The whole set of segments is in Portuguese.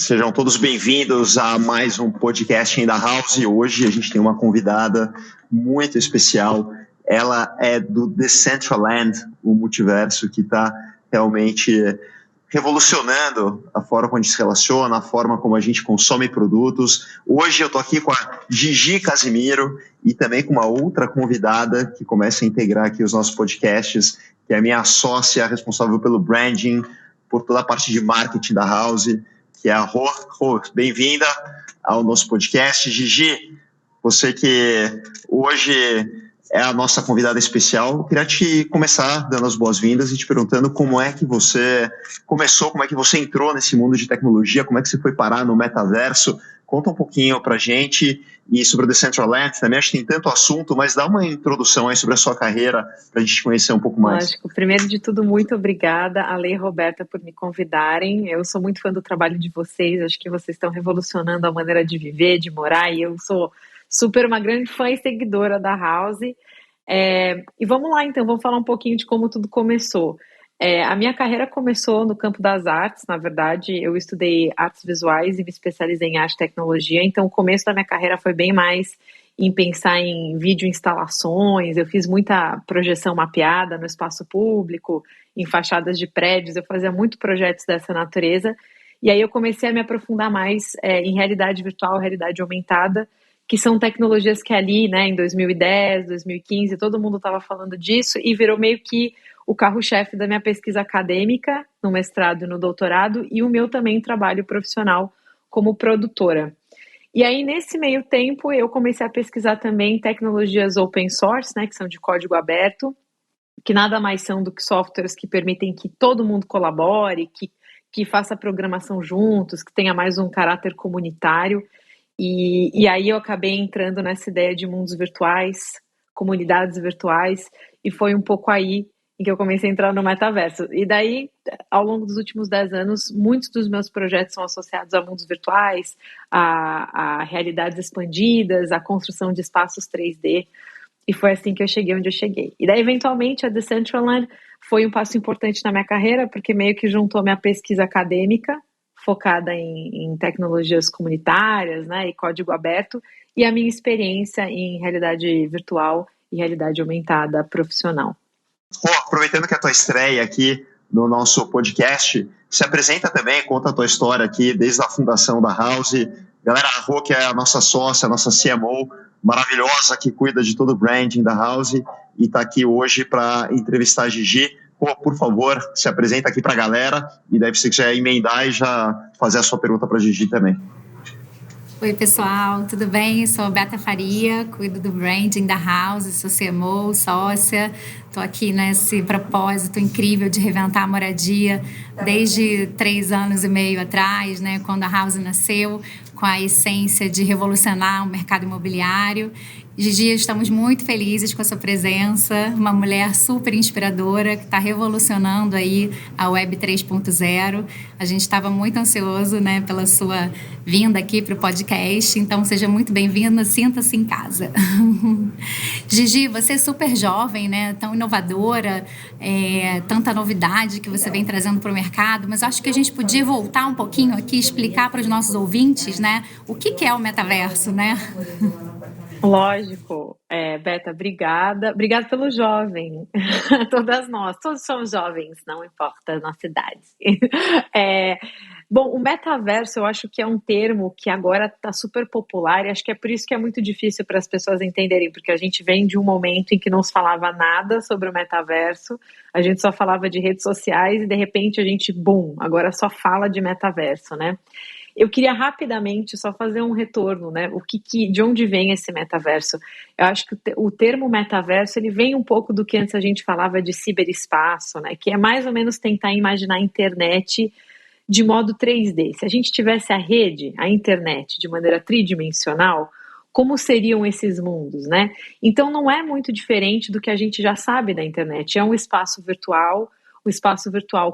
Sejam todos bem-vindos a mais um podcast em da House. Hoje a gente tem uma convidada muito especial. Ela é do Decentraland, o multiverso que está realmente revolucionando a forma como a gente se relaciona, a forma como a gente consome produtos. Hoje eu estou aqui com a Gigi Casimiro e também com uma outra convidada que começa a integrar aqui os nossos podcasts, que é a minha sócia responsável pelo branding, por toda a parte de marketing da House, que é a Rô. Rô, bem-vinda ao nosso podcast. Gigi, você que hoje é a nossa convidada especial, eu queria te começar dando as boas-vindas e te perguntando como é que você começou, como é que você entrou nesse mundo de tecnologia, como é que você foi parar no metaverso. Conta um pouquinho pra gente e sobre o Decentraland também. Acho que tem tanto assunto, mas dá uma introdução aí sobre a sua carreira pra gente te conhecer um pouco mais. Lógico. Primeiro de tudo, muito obrigada, Ale e Roberta, por me convidarem. Eu sou muito fã do trabalho de vocês, acho que vocês estão revolucionando a maneira de viver, de morar, e eu sou uma grande fã e seguidora da House. E vamos lá, então, vamos falar um pouquinho de como tudo começou. A minha carreira começou no campo das artes, na verdade, eu estudei artes visuais e me especializei em arte e tecnologia, então o começo da minha carreira foi bem mais em pensar em vídeo instalações, eu fiz muita projeção mapeada no espaço público, em fachadas de prédios, eu fazia muito projetos dessa natureza, e aí eu comecei a me aprofundar mais em realidade virtual, realidade aumentada, que são tecnologias que ali, né, em 2010, 2015, todo mundo estava falando disso, e virou meio que o carro-chefe da minha pesquisa acadêmica, no mestrado e no doutorado, e o meu também trabalho profissional como produtora. E aí, nesse meio tempo, eu comecei a pesquisar também tecnologias open source, né, que são de código aberto, que nada mais são do que softwares que permitem que todo mundo colabore, que faça programação juntos, que tenha mais um caráter comunitário. E aí eu acabei entrando nessa ideia de mundos virtuais, comunidades virtuais, e foi um pouco aí em que eu comecei a entrar no metaverso. E daí, ao longo dos últimos 10 anos, muitos dos meus projetos são associados a mundos virtuais, a realidades expandidas, a construção de espaços 3D, e foi assim que eu cheguei onde eu cheguei. E daí, eventualmente, a Decentraland foi um passo importante na minha carreira, porque meio que juntou minha pesquisa acadêmica, focada em tecnologias comunitárias, né, e código aberto, e a minha experiência em realidade virtual e realidade aumentada profissional. Aproveitando que é a tua estreia aqui no nosso podcast, se apresenta também, conta a tua história aqui, desde a fundação da House. Galera, a Rô, que é a nossa sócia, a nossa CMO, maravilhosa, que cuida de todo o branding da House, e está aqui hoje para entrevistar a Gigi. Rô, por favor, se apresenta aqui para a galera, e daí você quiser emendar e já fazer a sua pergunta para a Gigi também. Oi, pessoal, tudo bem? Sou a Beata Faria, cuido do branding da House, sou CMO, sócia. Estou aqui nesse propósito incrível de reinventar a moradia desde 3 anos e meio atrás, né, quando a House nasceu, com a essência de revolucionar o mercado imobiliário. Gigi, estamos muito felizes com a sua presença, uma mulher super inspiradora que está revolucionando aí a Web 3.0. A gente estava muito ansioso, né, pela sua vinda aqui para o podcast, então seja muito bem-vinda, sinta-se em casa. Gigi, você é super jovem, né, tão inovadora, tanta novidade que você vem trazendo para o mercado, mas acho que a gente podia voltar um pouquinho aqui e explicar para os nossos ouvintes, né, o que é o metaverso, né? Lógico, Beta, obrigada. Obrigada pelo jovem. Todas nós, todos somos jovens, não importa a nossa idade. Bom, o metaverso eu acho que é um termo que agora está super popular e acho que é por isso que é muito difícil para as pessoas entenderem, porque a gente vem de um momento em que não se falava nada sobre o metaverso, a gente só falava de redes sociais e de repente a gente, agora só fala de metaverso, né? Eu queria rapidamente só fazer um retorno, né? De onde vem esse metaverso? Eu acho que o termo metaverso ele vem um pouco do que antes a gente falava de ciberespaço, né? Que é mais ou menos tentar imaginar a internet de modo 3D. Se a gente tivesse a rede, a internet, de maneira tridimensional, como seriam esses mundos, né? Então não é muito diferente do que a gente já sabe da internet. É um espaço virtual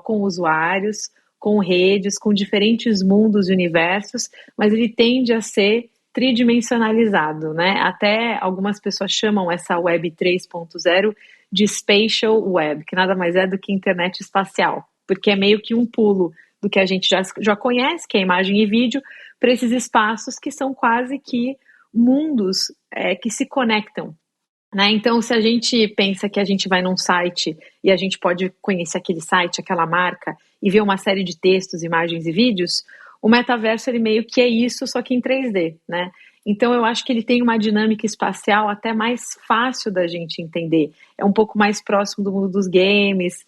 com usuários, com redes, com diferentes mundos e universos, mas ele tende a ser tridimensionalizado, né? Até algumas pessoas chamam essa Web 3.0 de Spatial Web, que nada mais é do que internet espacial, porque é meio que um pulo do que a gente já conhece, que é imagem e vídeo, para esses espaços que são quase que mundos que se conectam. Né? Então, se a gente pensa que a gente vai num site e a gente pode conhecer aquele site, aquela marca, e ver uma série de textos, imagens e vídeos, o metaverso ele meio que é isso, só que em 3D, né? Então eu acho que ele tem uma dinâmica espacial até mais fácil da gente entender. É um pouco mais próximo do mundo dos games.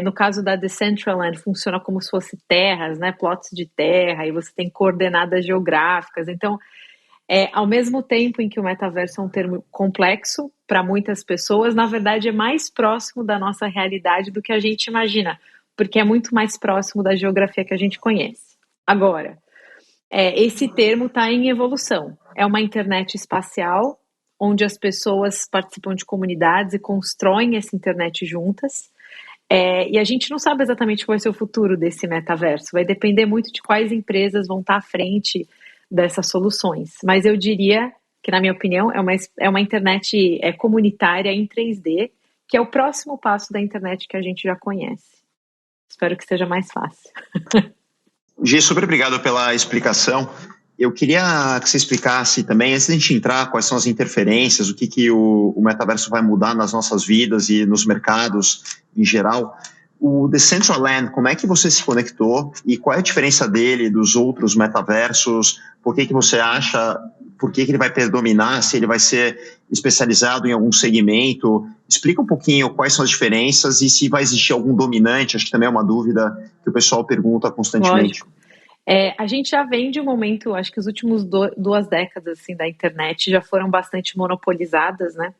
No caso da Decentraland, funciona como se fosse terras, né? Plots de terra, e você tem coordenadas geográficas. Então, ao mesmo tempo em que o metaverso é um termo complexo para muitas pessoas, na verdade é mais próximo da nossa realidade do que a gente imagina, porque é muito mais próximo da geografia que a gente conhece. Agora, esse termo está em evolução. É uma internet espacial, onde as pessoas participam de comunidades e constroem essa internet juntas. E a gente não sabe exatamente qual vai ser o futuro desse metaverso. Vai depender muito de quais empresas vão estar à frente dessas soluções. Mas eu diria que, na minha opinião, é uma internet comunitária em 3D, que é o próximo passo da internet que a gente já conhece. Espero que seja mais fácil. Gi, super obrigado pela explicação. Eu queria que você explicasse também, antes de a gente entrar, quais são as interferências, o que o metaverso vai mudar nas nossas vidas e nos mercados em geral. O Decentraland, como é que você se conectou e qual é a diferença dele dos outros metaversos? Por que você acha, por que ele vai predominar, se ele vai ser especializado em algum segmento? Explica um pouquinho quais são as diferenças e se vai existir algum dominante, acho que também é uma dúvida que o pessoal pergunta constantemente. Lógico. A gente já vem de um momento, acho que os últimos 2 décadas assim, da internet já foram bastante monopolizadas, né?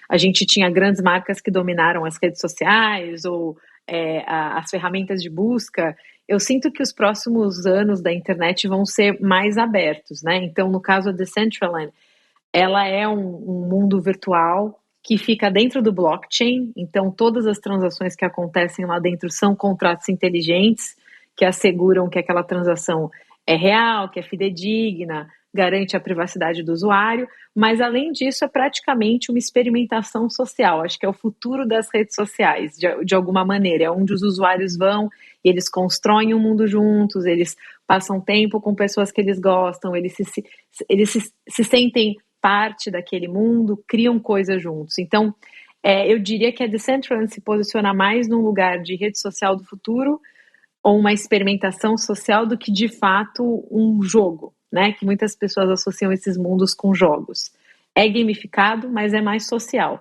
A gente tinha grandes marcas que dominaram as redes sociais ou as ferramentas de busca. Eu sinto que os próximos anos da internet vão ser mais abertos, né? Então, no caso da Decentraland, ela é um mundo virtual que fica dentro do blockchain, então todas as transações que acontecem lá dentro são contratos inteligentes que asseguram que aquela transação é real, que é fidedigna, garante a privacidade do usuário, mas além disso é praticamente uma experimentação social. Acho que é o futuro das redes sociais, de alguma maneira, é onde os usuários vão e eles constroem um mundo juntos, eles passam tempo com pessoas que eles gostam, eles se sentem parte daquele mundo, criam coisas juntos. Então, eu diria que a Decentraland se posiciona mais num lugar de rede social do futuro ou uma experimentação social do que, de fato, um jogo, né? Que muitas pessoas associam esses mundos com jogos. É gamificado, mas é mais social.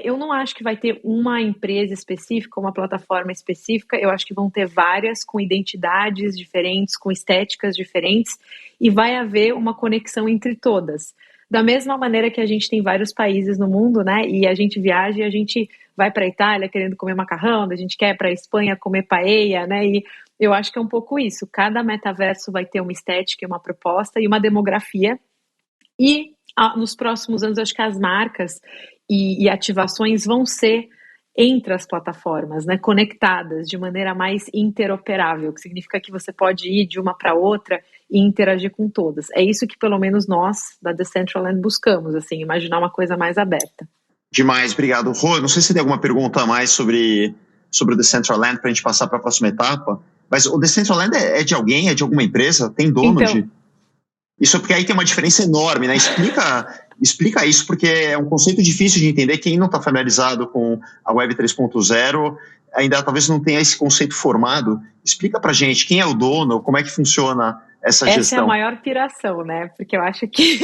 Eu não acho que vai ter uma empresa específica, uma plataforma específica, eu acho que vão ter várias com identidades diferentes, com estéticas diferentes, e vai haver uma conexão entre todas. Da mesma maneira que a gente tem vários países no mundo, né? E a gente viaja e a gente vai para a Itália querendo comer macarrão, a gente quer para a Espanha comer paella, né? E eu acho que é um pouco isso. Cada metaverso vai ter uma estética, uma proposta e uma demografia. E nos próximos anos, acho que as marcas e ativações vão ser entre as plataformas, né, conectadas de maneira mais interoperável, que significa que você pode ir de uma para outra e interagir com todas. É isso que pelo menos nós da Decentraland buscamos, assim, imaginar uma coisa mais aberta. Demais, obrigado. Rô, não sei se tem alguma pergunta a mais sobre o Decentraland para a gente passar para a próxima etapa, mas o Decentraland é de alguém, é de alguma empresa? Tem dono então, Isso é porque aí tem uma diferença enorme, né? Explica isso, porque é um conceito difícil de entender. Quem não está familiarizado com a Web 3.0 ainda talvez não tenha esse conceito formado. Explica pra gente quem é o dono, como é que funciona essa gestão. Essa é a maior piração, né? Porque eu acho que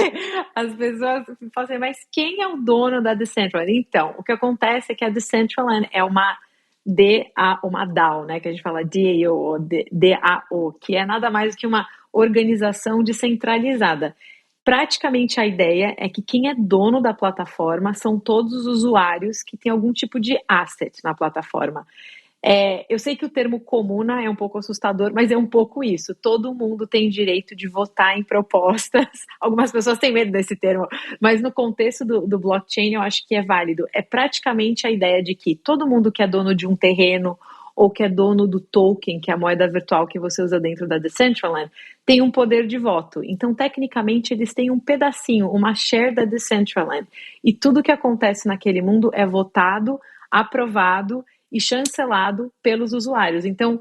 as pessoas falam assim, mas quem é o dono da Decentraland? Então, o que acontece é que a Decentraland é uma DAO, né? Que a gente fala DAO, que é nada mais do que uma organização descentralizada. Praticamente a ideia é que quem é dono da plataforma são todos os usuários que têm algum tipo de asset na plataforma. Eu sei que o termo comuna é um pouco assustador, mas é um pouco isso. Todo mundo tem direito de votar em propostas. Algumas pessoas têm medo desse termo, mas no contexto do blockchain eu acho que é válido. É praticamente a ideia de que todo mundo que é dono de um terreno ou que é dono do token, que é a moeda virtual que você usa dentro da Decentraland, tem um poder de voto. Então, tecnicamente, eles têm um pedacinho, uma share da Decentraland. E tudo que acontece naquele mundo é votado, aprovado e chancelado pelos usuários. Então,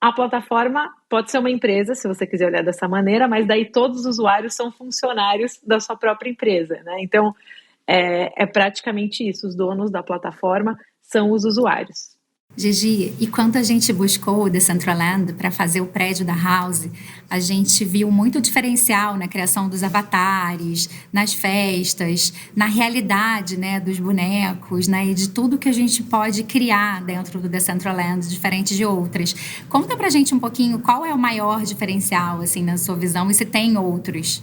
a plataforma pode ser uma empresa, se você quiser olhar dessa maneira, mas daí todos os usuários são funcionários da sua própria empresa, né? Então, é praticamente isso. Os donos da plataforma são os usuários. Gigi, e quando a gente buscou o Decentraland para fazer o prédio da House, a gente viu muito diferencial na criação dos avatares, nas festas, na realidade, né, dos bonecos, né, e de tudo que a gente pode criar dentro do Decentraland, diferente de outras. Conta pra gente um pouquinho qual é o maior diferencial, assim, na sua visão, e se tem outros.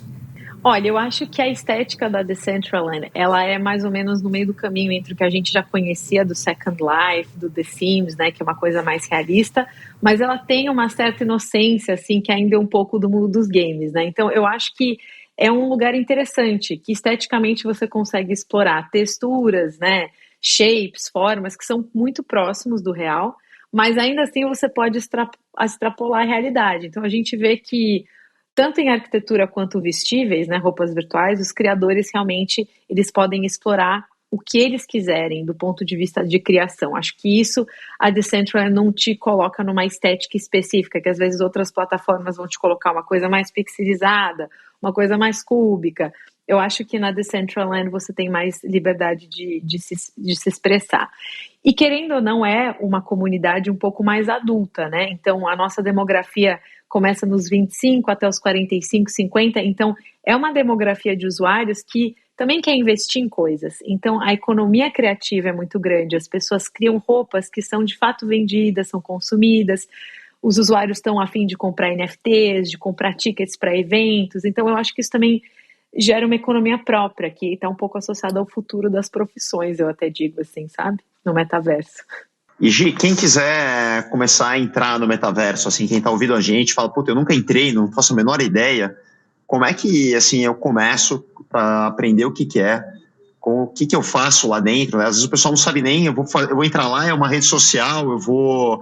Olha, eu acho que a estética da Decentraland, ela é mais ou menos no meio do caminho entre o que a gente já conhecia do Second Life, do The Sims, né, que é uma coisa mais realista, mas ela tem uma certa inocência, assim, que ainda é um pouco do mundo dos games, né? Então, eu acho que é um lugar interessante, que esteticamente você consegue explorar texturas, né, shapes, formas, que são muito próximos do real, mas ainda assim você pode extrapolar a realidade. Então, a gente vê que tanto em arquitetura quanto vestíveis, né, roupas virtuais, os criadores realmente eles podem explorar o que eles quiserem do ponto de vista de criação. Acho que isso a Decentraland não te coloca numa estética específica, que às vezes outras plataformas vão te colocar uma coisa mais pixelizada, uma coisa mais cúbica. Eu acho que na Decentraland você tem mais liberdade de se expressar. E querendo ou não, é uma comunidade um pouco mais adulta, né? Então a nossa demografia começa nos 25 até os 45, 50, então é uma demografia de usuários que também quer investir em coisas. Então a economia criativa é muito grande, as pessoas criam roupas que são de fato vendidas, são consumidas, os usuários estão a fim de comprar NFTs, de comprar tickets para eventos, então eu acho que isso também gera uma economia própria, que está um pouco associada ao futuro das profissões, eu até digo assim, sabe? No metaverso. E Gi, quem quiser começar a entrar no metaverso, assim, quem está ouvindo a gente, fala, puta, eu nunca entrei, não faço a menor ideia, como é que, assim, eu começo para aprender o que é, o que eu faço lá dentro, né? Às vezes o pessoal não sabe nem, eu vou entrar lá, é uma rede social, o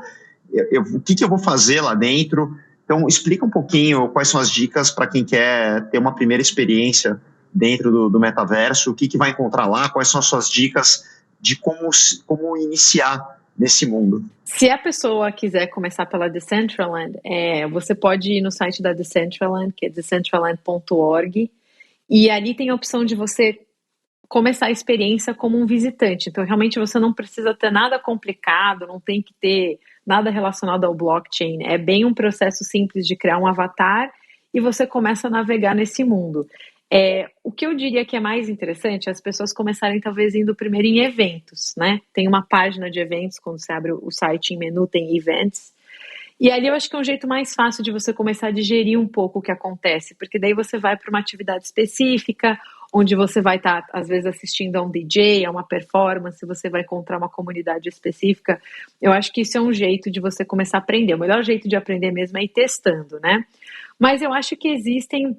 que eu vou fazer lá dentro. Então, explica um pouquinho quais são as dicas para quem quer ter uma primeira experiência dentro do metaverso, o que vai encontrar lá, quais são as suas dicas de como iniciar nesse mundo. Se a pessoa quiser começar pela Decentraland, você pode ir no site da Decentraland, que é decentraland.org, e ali tem a opção de você começar a experiência como um visitante. Então, realmente, você não precisa ter nada complicado, não tem que ter nada relacionado ao blockchain. É bem um processo simples de criar um avatar e você começa a navegar nesse mundo. O que eu diria que é mais interessante é as pessoas começarem talvez indo primeiro em eventos, né? Tem uma página de eventos, quando você abre o site em menu tem events, e ali eu acho que é um jeito mais fácil de você começar a digerir um pouco o que acontece, porque daí você vai para uma atividade específica, onde você vai estar, às vezes, assistindo a um DJ, a uma performance, você vai encontrar uma comunidade específica. Eu acho que isso é um jeito de você começar a aprender. O melhor jeito de aprender mesmo é ir testando, né? Mas eu acho que existem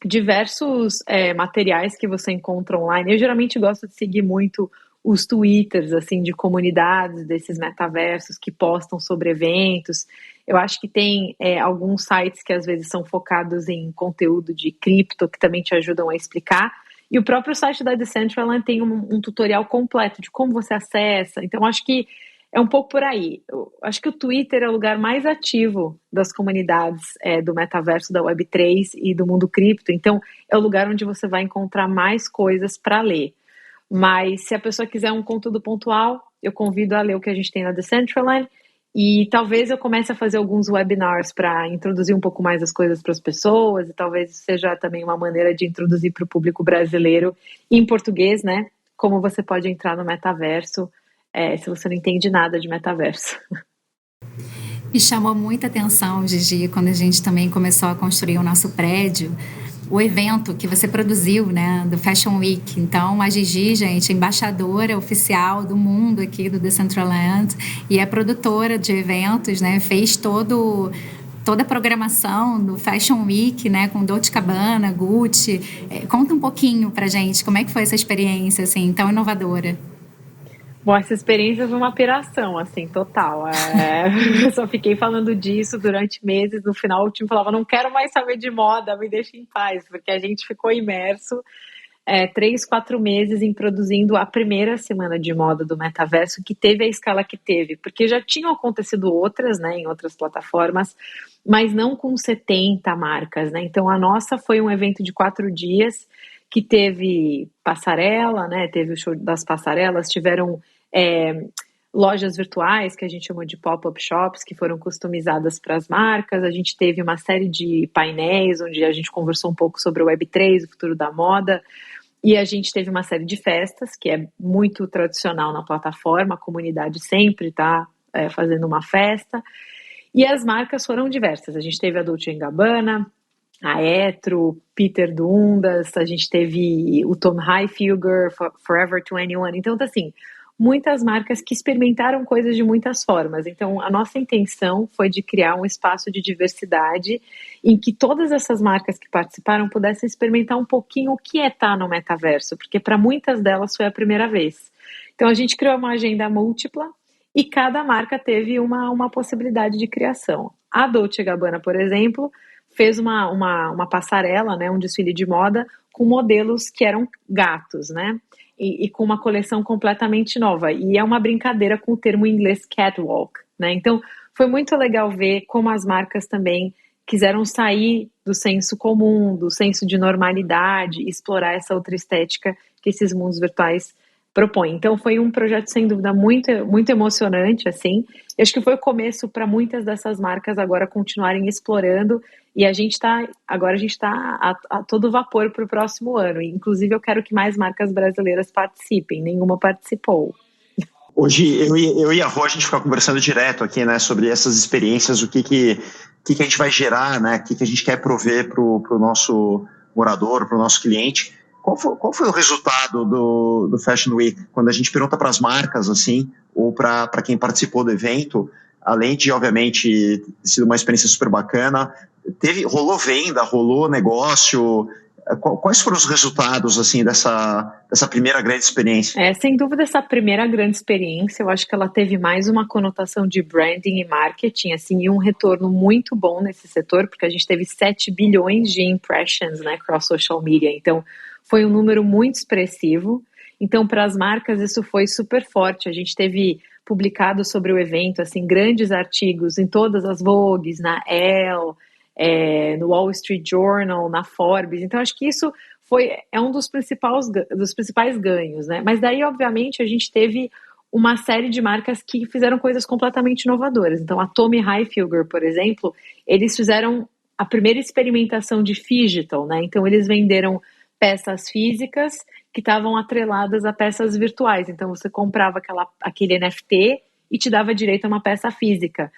diversos materiais que você encontra online. Eu geralmente gosto de seguir muito os twitters, assim, de comunidades desses metaversos que postam sobre eventos. Eu acho que tem alguns sites que às vezes são focados em conteúdo de cripto, que também te ajudam a explicar. E o próprio site da Decentraland tem um tutorial completo de como você acessa. Então, acho que é um pouco por aí. Eu acho que o Twitter é o lugar mais ativo das comunidades do metaverso, da Web3 e do mundo cripto. Então, é o lugar onde você vai encontrar mais coisas para ler. Mas se a pessoa quiser um conteúdo pontual, eu convido a ler o que a gente tem na Decentraland. E talvez eu comece a fazer alguns webinars para introduzir um pouco mais as coisas para as pessoas. E talvez seja também uma maneira de introduzir para o público brasileiro em português, né? Como você pode entrar no metaverso se você não entende nada de metaverso. Me chamou muita atenção, Gigi, quando a gente também começou a construir o nosso prédio, o evento que você produziu, né, do Fashion Week. Então, a Gigi, gente, é embaixadora oficial do mundo aqui do Decentraland e é produtora de eventos, né, fez toda a programação do Fashion Week, né, com Dolce & Gabbana, Gucci. Conta um pouquinho pra gente como é que foi essa experiência, assim, tão inovadora. Bom, essa experiência foi uma piração, assim, total. Eu só fiquei falando disso durante meses. No final, o time falava, não quero mais saber de moda, me deixa em paz, porque a gente ficou imerso. 3, 4 meses em produzindo a primeira semana de moda do metaverso, que teve a escala que teve, porque já tinham acontecido outras, né, em outras plataformas, mas não com 70 marcas, né? Então a nossa foi um evento de 4 dias que teve passarela, né? Teve o show das passarelas, tiveram lojas virtuais, que a gente chamou de pop-up shops, que foram customizadas para as marcas. A gente teve uma série de painéis, onde a gente conversou um pouco sobre o Web3, o futuro da moda. E a gente teve uma série de festas, que é muito tradicional na plataforma, a comunidade sempre está fazendo uma festa. E as marcas foram diversas. A gente teve a Dolce & Gabbana, a Etro, Peter Dundas, a gente teve o Tom Hilfiger, Forever 21. Então, assim, muitas marcas que experimentaram coisas de muitas formas. Então, a nossa intenção foi de criar um espaço de diversidade em que todas essas marcas que participaram pudessem experimentar um pouquinho o que é estar no metaverso, porque para muitas delas foi a primeira vez. Então, a gente criou uma agenda múltipla e cada marca teve uma possibilidade de criação. A Dolce & Gabbana, por exemplo, fez uma passarela, né, um desfile de moda com modelos que eram gatos, né? E com uma coleção completamente nova. E é uma brincadeira com o termo em inglês catwalk, né? Então, foi muito legal ver como as marcas também quiseram sair do senso comum, do senso de normalidade, e explorar essa outra estética que esses mundos virtuais propõem. Então, foi um projeto, sem dúvida, muito, muito emocionante, assim. Eu acho que foi o começo para muitas dessas marcas agora continuarem explorando, e a gente está a todo vapor para o próximo ano. Inclusive, eu quero que mais marcas brasileiras participem. Nenhuma participou. Hoje, eu e a Rô, a gente fica conversando direto aqui, né, sobre essas experiências, o que a gente vai gerar, né, o que a gente quer prover para o nosso morador, para o nosso cliente. Qual foi o resultado do Fashion Week? Quando a gente pergunta para as marcas, assim, ou para quem participou do evento, além de, obviamente, ter sido uma experiência super bacana, rolou venda, rolou negócio. Quais foram os resultados, assim, dessa primeira grande experiência? Sem dúvida, essa primeira grande experiência, eu acho que ela teve mais uma conotação de branding e marketing, assim, e um retorno muito bom nesse setor, porque a gente teve 7 bilhões de impressions, né, cross social media. Então, foi um número muito expressivo. Então, para as marcas, isso foi super forte. A gente teve publicado sobre o evento, assim, grandes artigos em todas as Vogues, na Elle, no Wall Street Journal, na Forbes. Então, acho que isso é um dos principais ganhos, né? Mas daí, obviamente, a gente teve uma série de marcas que fizeram coisas completamente inovadoras. Então, a Tommy Hilfiger, por exemplo, eles fizeram a primeira experimentação de phygital, né? Então, eles venderam peças físicas que estavam atreladas a peças virtuais. Então, você comprava aquele NFT e te dava direito a uma peça física.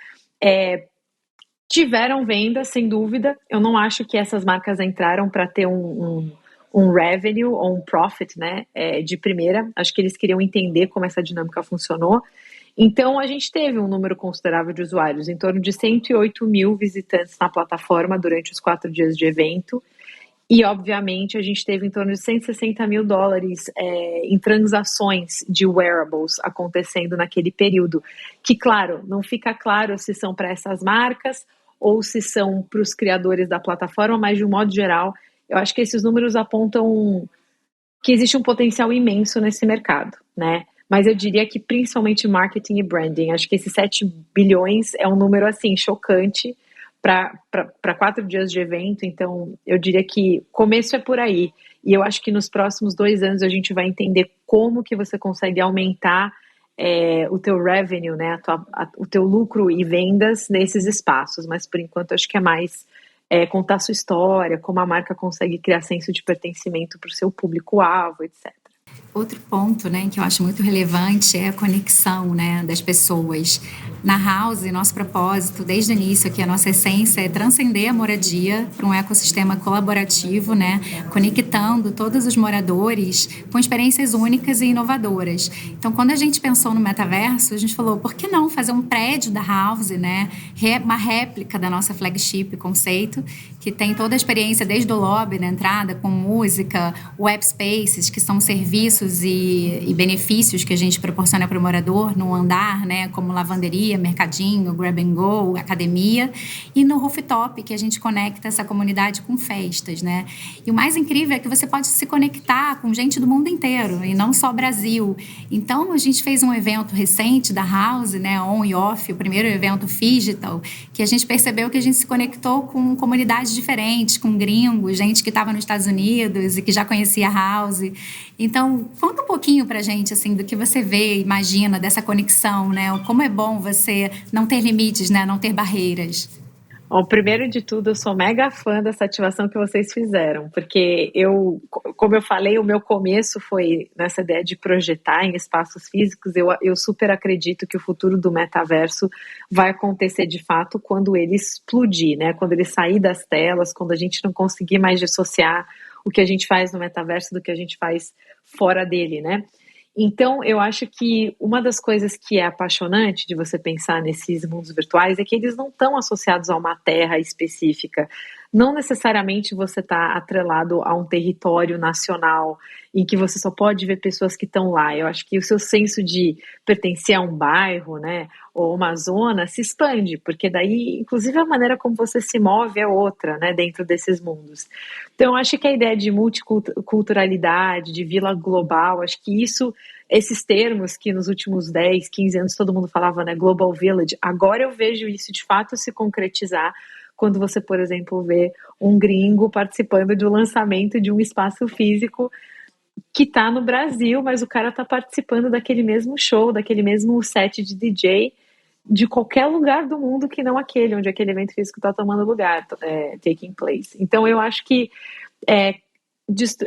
Tiveram vendas, sem dúvida. Eu não acho que essas marcas entraram para ter um revenue ou um profit, né, de primeira. Acho que eles queriam entender como essa dinâmica funcionou. Então, a gente teve um número considerável de usuários, em torno de 108 mil visitantes na plataforma durante os 4 dias de evento. E, obviamente, a gente teve em torno de $160 mil em transações de wearables acontecendo naquele período. Que, claro, não fica claro se são para essas marcas ou se são para os criadores da plataforma, mas, de um modo geral, eu acho que esses números apontam que existe um potencial imenso nesse mercado, né? Mas eu diria que, principalmente, marketing e branding. Acho que esses 7 bilhões é um número, assim, chocante para 4 dias de evento. Então, eu diria que começo é por aí. E eu acho que nos próximos 2 anos a gente vai entender como que você consegue aumentar o teu revenue, né, o teu lucro e vendas nesses espaços. Mas, por enquanto, acho que é mais contar a sua história, como a marca consegue criar senso de pertencimento para o seu público-alvo, etc. Outro ponto, né, que eu acho muito relevante é a conexão, né, das pessoas. Na House, nosso propósito, desde o início, aqui a nossa essência é transcender a moradia para um ecossistema colaborativo, né, conectando todos os moradores com experiências únicas e inovadoras. Então, quando a gente pensou no metaverso, a gente falou, por que não fazer um prédio da House, né, uma réplica da nossa flagship conceito, que tem toda a experiência desde o lobby, na entrada, com música, web spaces, que são serviços e benefícios que a gente proporciona para o morador no andar, né, como lavanderia, padaria, mercadinho, grab and go, academia, e no rooftop, que a gente conecta essa comunidade com festas, né? E o mais incrível é que você pode se conectar com gente do mundo inteiro, e não só Brasil. Então, a gente fez um evento recente da House, né, On e Off, o primeiro evento Phygital, que a gente percebeu que a gente se conectou com comunidades diferentes, com gringos, gente que estava nos Estados Unidos e que já conhecia a House. Então, conta um pouquinho pra gente, assim, do que você vê, imagina, dessa conexão, né? Como é bom você não ter limites, né? Não ter barreiras. Bom, primeiro de tudo, eu sou mega fã dessa ativação que vocês fizeram, porque como eu falei, o meu começo foi nessa ideia de projetar em espaços físicos. Eu super acredito que o futuro do metaverso vai acontecer de fato quando ele explodir, né? Quando ele sair das telas, quando a gente não conseguir mais dissociar o que a gente faz no metaverso do que a gente faz fora dele, né? Então, eu acho que uma das coisas que é apaixonante de você pensar nesses mundos virtuais é que eles não estão associados a uma terra específica. Não necessariamente você está atrelado a um território nacional em que você só pode ver pessoas que estão lá. Eu acho que o seu senso de pertencer a um bairro, né, ou uma zona se expande, porque daí, inclusive, a maneira como você se move é outra, né, dentro desses mundos. Então, eu acho que a ideia de multiculturalidade, de vila global, acho que esses termos que nos últimos 10, 15 anos todo mundo falava, né, Global Village, agora eu vejo isso de fato se concretizar quando você, por exemplo, vê um gringo participando de um lançamento de um espaço físico que está no Brasil, mas o cara está participando daquele mesmo show, daquele mesmo set de DJ, de qualquer lugar do mundo que não aquele, onde aquele evento físico está tomando lugar, taking place. Então, eu acho que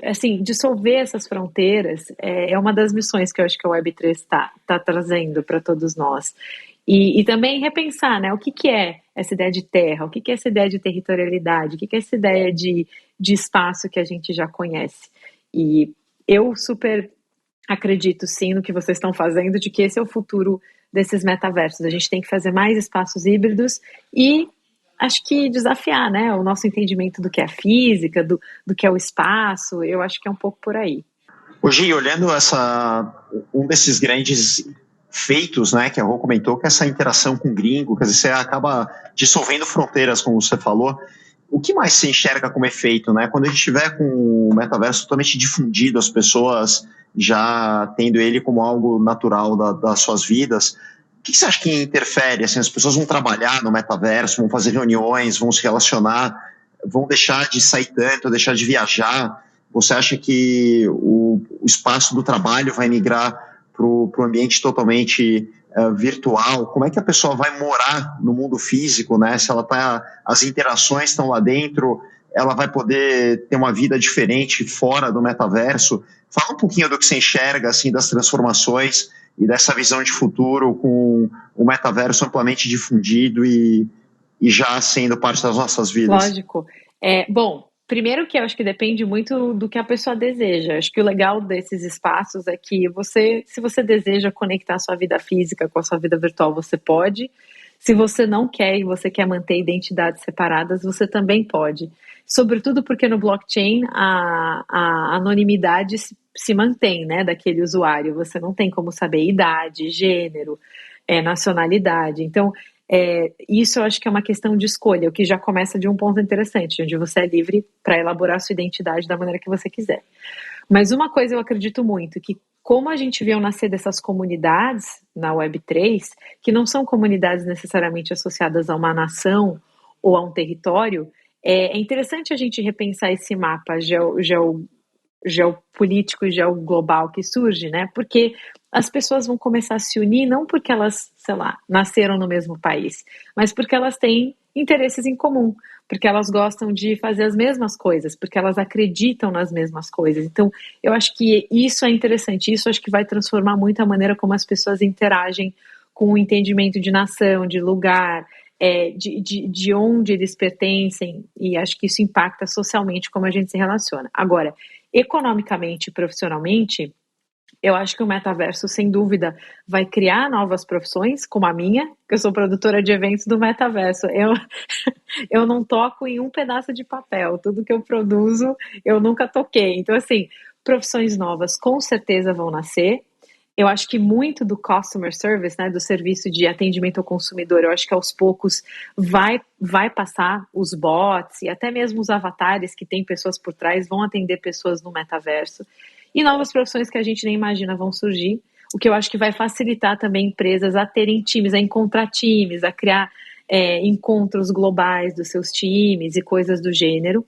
assim, dissolver essas fronteiras é uma das missões que eu acho que a Web3 está trazendo para todos nós. E também repensar, né, o que é essa ideia de terra, o que é essa ideia de territorialidade, o que é essa ideia de espaço que a gente já conhece. E eu super acredito, sim, no que vocês estão fazendo, de que esse é o futuro desses metaversos. A gente tem que fazer mais espaços híbridos e acho que desafiar, né, o nosso entendimento do que é a física, do que é o espaço. Eu acho que é um pouco por aí. Hoje, olhando um desses grandes feitos, né, que a Rô comentou, que é essa interação com o gringo, quer dizer, você acaba dissolvendo fronteiras, como você falou. O que mais se enxerga como efeito, né? Quando a gente estiver com o metaverso totalmente difundido, as pessoas já tendo ele como algo natural das suas vidas, o que você acha que interfere? Assim, as pessoas vão trabalhar no metaverso, vão fazer reuniões, vão se relacionar, vão deixar de sair tanto, deixar de viajar? Você acha que o espaço do trabalho vai migrar para o ambiente totalmente virtual? Como é que a pessoa vai morar no mundo físico, né? Se ela as interações estão lá dentro, ela vai poder ter uma vida diferente fora do metaverso. Fala um pouquinho do que você enxerga, assim, das transformações e dessa visão de futuro com o metaverso amplamente difundido e já sendo parte das nossas vidas. Lógico. Bom, primeiro que eu acho que depende muito do que a pessoa deseja. Acho que o legal desses espaços é que se você deseja conectar a sua vida física com a sua vida virtual, você pode. Se você não quer e você quer manter identidades separadas, você também pode. Sobretudo porque no blockchain a anonimidade se mantém, né, daquele usuário. Você não tem como saber idade, gênero, nacionalidade. Então, isso eu acho que é uma questão de escolha, o que já começa de um ponto interessante, onde você é livre para elaborar sua identidade da maneira que você quiser. Mas uma coisa eu acredito muito, que como a gente viu nascer dessas comunidades na Web3, que não são comunidades necessariamente associadas a uma nação ou a um território, é interessante a gente repensar esse mapa geopolítico e geoglobal que surge, né? Porque as pessoas vão começar a se unir não porque elas, sei lá, nasceram no mesmo país, mas porque elas têm interesses em comum, porque elas gostam de fazer as mesmas coisas, porque elas acreditam nas mesmas coisas. Então, eu acho que isso é interessante, isso acho que vai transformar muito a maneira como as pessoas interagem com o entendimento de nação, de lugar, de onde eles pertencem, e acho que isso impacta socialmente como a gente se relaciona. Agora, economicamente e profissionalmente, eu acho que o metaverso, sem dúvida, vai criar novas profissões, como a minha, que eu sou produtora de eventos do metaverso. Eu não toco em um pedaço de papel, tudo que eu produzo, eu nunca toquei. Então, assim, profissões novas com certeza vão nascer. Eu acho que muito do customer service, né, do serviço de atendimento ao consumidor, eu acho que aos poucos vai passar os bots e até mesmo os avatares que tem pessoas por trás vão atender pessoas no metaverso. E novas profissões que a gente nem imagina vão surgir, o que eu acho que vai facilitar também empresas a terem times, a encontrar times, a criar encontros globais dos seus times e coisas do gênero.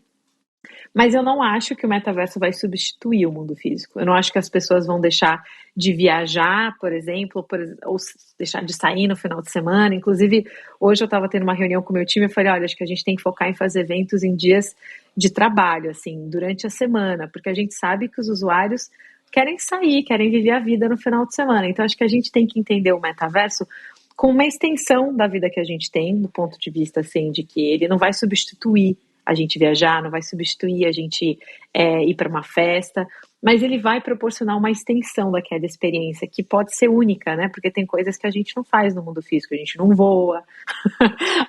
Mas eu não acho que o metaverso vai substituir o mundo físico. Eu não acho que as pessoas vão deixar de viajar, por exemplo, ou deixar de sair no final de semana. Inclusive, hoje eu estava tendo uma reunião com o meu time e falei, olha, acho que a gente tem que focar em fazer eventos em dias de trabalho, assim, durante a semana, porque a gente sabe que os usuários querem sair, querem viver a vida no final de semana. Então, acho que a gente tem que entender o metaverso como uma extensão da vida que a gente tem, do ponto de vista, assim, de que ele não vai substituir a gente viajar, não vai substituir a gente ir para uma festa, mas ele vai proporcionar uma extensão daquela experiência que pode ser única, né? Porque tem coisas que a gente não faz no mundo físico, a gente não voa,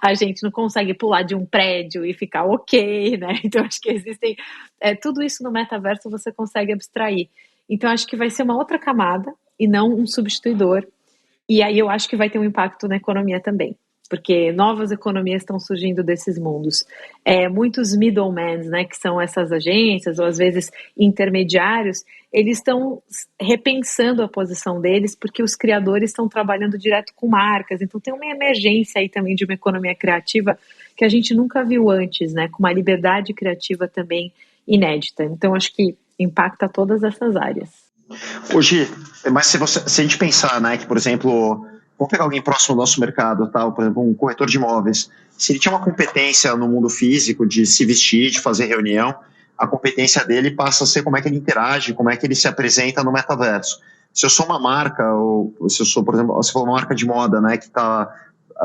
a gente não consegue pular de um prédio e ficar ok, né? Então acho que existem tudo isso no metaverso você consegue abstrair. Então acho que vai ser uma outra camada e não um substituidor. E aí eu acho que vai ter um impacto na economia também, porque novas economias estão surgindo desses mundos. Muitos middlemen, né, que são essas agências, ou às vezes intermediários, eles estão repensando a posição deles, porque os criadores estão trabalhando direto com marcas, então tem uma emergência aí também de uma economia criativa que a gente nunca viu antes, né, com uma liberdade criativa também inédita. Então acho que impacta todas essas áreas. Hoje, mas se a gente pensar, né, que, por exemplo, vamos pegar alguém próximo ao nosso mercado, tal, por exemplo, um corretor de imóveis, se ele tinha uma competência no mundo físico de se vestir, de fazer reunião, a competência dele passa a ser como é que ele interage, como é que ele se apresenta no metaverso. Se eu sou uma marca, ou se eu sou, por exemplo, se for uma marca de moda, né, que está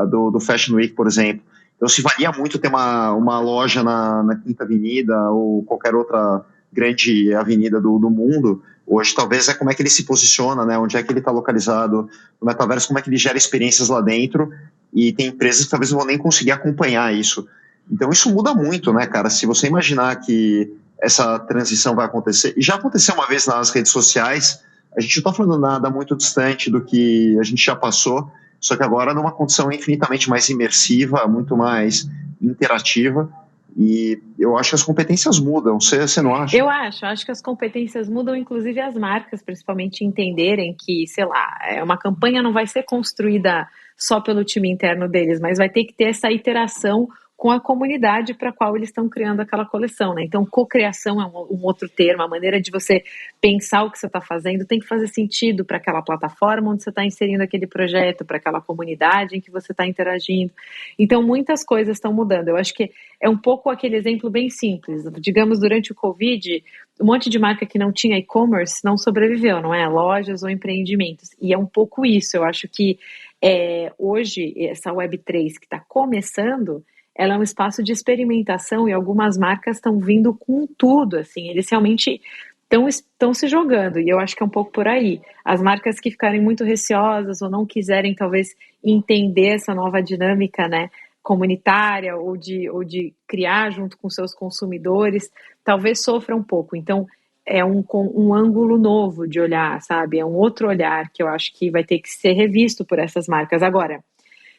do Fashion Week, por exemplo, então se valia muito ter uma loja na Quinta Avenida ou qualquer outra grande avenida do mundo. Hoje talvez é como é que ele se posiciona, né? Onde é que ele está localizado no metaverso, como é que ele gera experiências lá dentro, e tem empresas que talvez não vão nem conseguir acompanhar isso. Então isso muda muito, né, cara? Se você imaginar que essa transição vai acontecer, e já aconteceu uma vez nas redes sociais, a gente não está falando nada muito distante do que a gente já passou, só que agora numa condição infinitamente mais imersiva, muito mais interativa. E eu acho que as competências mudam, você não acha? Eu acho que as competências mudam, inclusive as marcas, principalmente entenderem que, sei lá, uma campanha não vai ser construída só pelo time interno deles, mas vai ter que ter essa iteração com a comunidade para a qual eles estão criando aquela coleção, né? Então, cocriação é um outro termo, a maneira de você pensar o que você está fazendo tem que fazer sentido para aquela plataforma onde você está inserindo aquele projeto, para aquela comunidade em que você está interagindo. Então, muitas coisas estão mudando. Eu acho que é um pouco aquele exemplo bem simples. Digamos, durante o Covid, um monte de marca que não tinha e-commerce não sobreviveu, não é? Lojas ou empreendimentos. E é um pouco isso. Eu acho que hoje, essa Web3 que está começando, ela é um espaço de experimentação e algumas marcas estão vindo com tudo, assim, eles realmente estão se jogando, e eu acho que é um pouco por aí. As marcas que ficarem muito receosas ou não quiserem, talvez, entender essa nova dinâmica, né, comunitária ou de criar junto com seus consumidores, talvez sofram um pouco. Então, é um ângulo novo de olhar, sabe? É um outro olhar que eu acho que vai ter que ser revisto por essas marcas. Agora,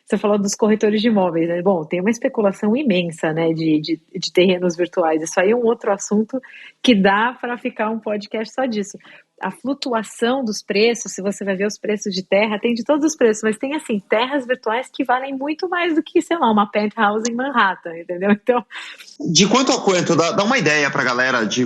você falou dos corretores de imóveis, né? Bom, tem uma especulação imensa, né, de terrenos virtuais. Isso aí é um outro assunto que dá para ficar um podcast só disso. A flutuação dos preços, se você vai ver os preços de terra, tem de todos os preços, mas tem, assim, terras virtuais que valem muito mais do que, sei lá, uma penthouse em Manhattan, entendeu? Então... De quanto a quanto? Dá uma ideia para a galera de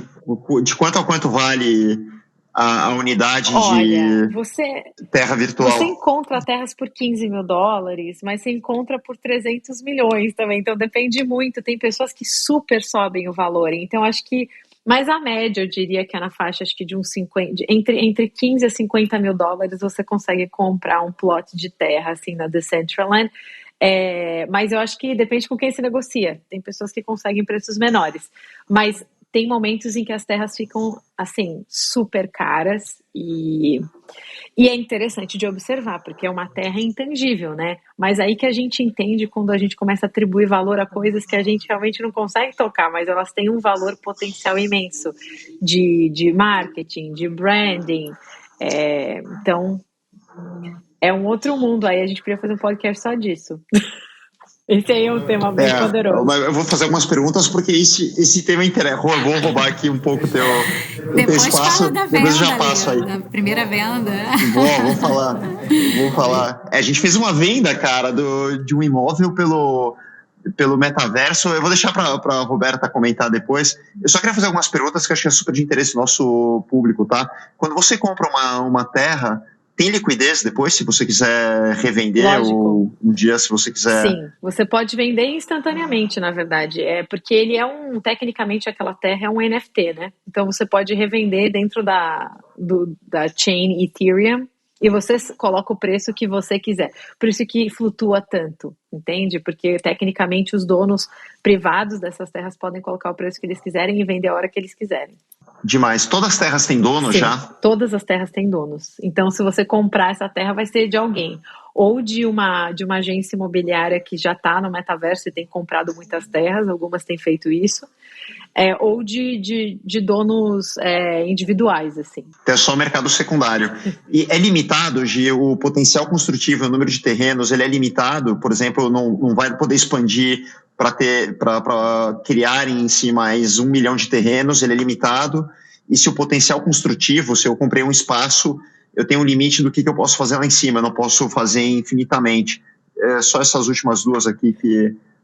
quanto a quanto vale a unidade de terra virtual. Você encontra terras por $15 mil, mas você encontra por 300 milhões também, então depende muito. Tem pessoas que super sobem o valor, então acho que, mas a média eu diria que é na faixa, acho que de uns 50, entre 15 a 50 mil dólares você consegue comprar um plot de terra assim na Decentraland. Mas eu acho que depende com quem se negocia. Tem pessoas que conseguem preços menores, mas tem momentos em que as terras ficam, assim, super caras e é interessante de observar, porque é uma terra intangível, né? Mas aí que a gente entende quando a gente começa a atribuir valor a coisas que a gente realmente não consegue tocar, mas elas têm um valor potencial imenso de marketing, de branding, Então, é um outro mundo. Aí a gente podia fazer um podcast só disso. Esse aí é um tema bem poderoso. Eu vou fazer algumas perguntas porque esse tema interessa. Eu vou roubar aqui um pouco o teu espaço. Fala da venda, depois eu já passo aí. Da primeira venda. Vou falar. A gente fez uma venda, cara, de um imóvel pelo metaverso. Eu vou deixar para a Roberta comentar depois. Eu só queria fazer algumas perguntas que eu acho que é super de interesse do nosso público, tá? Quando você compra uma terra, tem liquidez depois, se você quiser revender? Lógico. Ou um dia, se você quiser... Sim, você pode vender instantaneamente, na verdade. Porque ele tecnicamente, aquela terra é um NFT, né? Então, você pode revender dentro da chain Ethereum e você coloca o preço que você quiser. Por isso que flutua tanto, entende? Porque, tecnicamente, os donos privados dessas terras podem colocar o preço que eles quiserem e vender a hora que eles quiserem. Demais. Todas as terras têm dono? Sim, já? Todas as terras têm donos. Então, se você comprar essa terra, vai ser de alguém. Ou de uma agência imobiliária que já está no metaverso e tem comprado muitas terras, algumas têm feito isso. Ou de donos individuais, assim. É só o mercado secundário. E é limitado, Gi, o potencial construtivo, o número de terrenos, ele é limitado? Por exemplo, não vai poder expandir para criar em si mais 1 milhão de terrenos, ele é limitado. E se o potencial construtivo, se eu comprei um espaço, eu tenho um limite do que eu posso fazer lá em cima, eu não posso fazer infinitamente. Só essas últimas duas aqui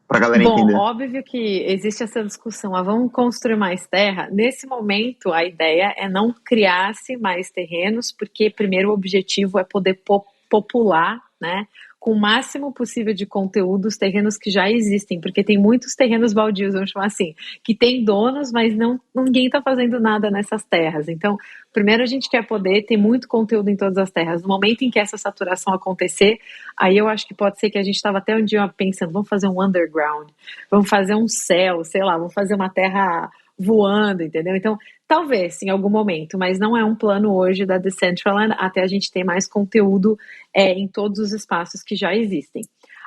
para a galera entender. Bom, óbvio que existe essa discussão, vamos construir mais terra? Nesse momento, a ideia é não criar-se mais terrenos, porque primeiro o objetivo é poder popular, né, com o máximo possível de conteúdo os terrenos que já existem, porque tem muitos terrenos baldios, vamos chamar assim, que tem donos, mas ninguém está fazendo nada nessas terras. Então, primeiro a gente quer poder ter muito conteúdo em todas as terras. No momento em que essa saturação acontecer, aí eu acho que pode ser que a gente estava até um dia pensando, vamos fazer um underground, vamos fazer um céu, sei lá, vamos fazer uma terra voando, entendeu? Então, talvez em algum momento, mas não é um plano hoje da Decentraland até a gente ter mais conteúdo em todos os espaços que já existem.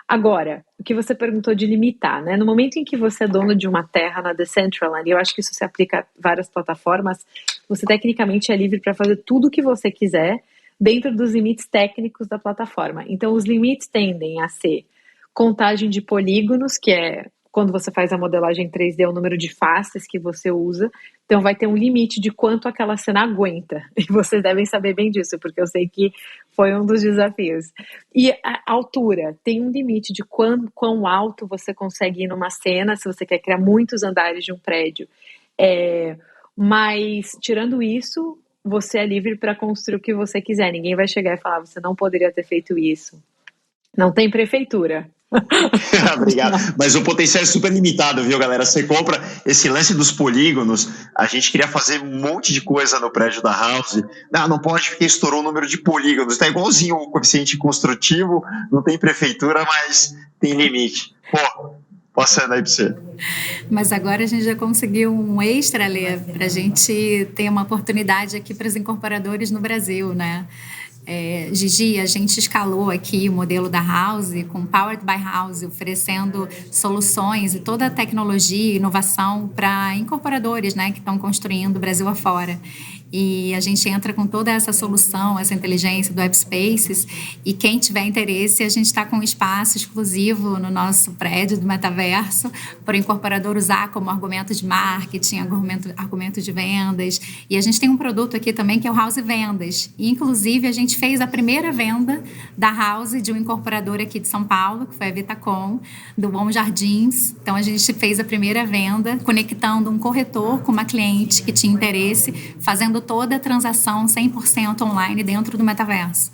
Agora, o que você perguntou de limitar, né? No momento em que você é dono de uma terra na Decentraland, e eu acho que isso se aplica a várias plataformas, você tecnicamente é livre para fazer tudo o que você quiser dentro dos limites técnicos da plataforma. Então, os limites tendem a ser contagem de polígonos, que é quando você faz a modelagem 3D, o número de faces que você usa. Então, vai ter um limite de quanto aquela cena aguenta. E vocês devem saber bem disso, porque eu sei que foi um dos desafios. E a altura. Tem um limite de quão alto você consegue ir numa cena, se você quer criar muitos andares de um prédio. Mas, tirando isso, você é livre para construir o que você quiser. Ninguém vai chegar e falar, você não poderia ter feito isso. Não tem prefeitura. Obrigado. Mas o potencial é super limitado, viu, galera? Você compra esse lance dos polígonos, a gente queria fazer um monte de coisa no prédio da House. Não pode porque estourou o número de polígonos. Está igualzinho o coeficiente construtivo, não tem prefeitura, mas tem limite. Pô, passando aí para você. Mas agora a gente já conseguiu um extra, Lê, para a gente ter uma oportunidade aqui para os incorporadores no Brasil, né? Gigi, a gente escalou aqui o modelo da House com Powered by House, oferecendo soluções e toda a tecnologia e inovação para incorporadores, né, que estão construindo o Brasil afora. E a gente entra com toda essa solução, essa inteligência do Web Spaces, e quem tiver interesse, a gente está com um espaço exclusivo no nosso prédio do metaverso para o incorporador usar como argumento de marketing, argumento de vendas. E a gente tem um produto aqui também que é o House Vendas. E, inclusive, a gente fez a primeira venda da House de um incorporador aqui de São Paulo, que foi a Vitacom, do Bom Jardins. Então, a gente fez a primeira venda, conectando um corretor com uma cliente que tinha interesse, fazendo toda a transação 100% online dentro do metaverso,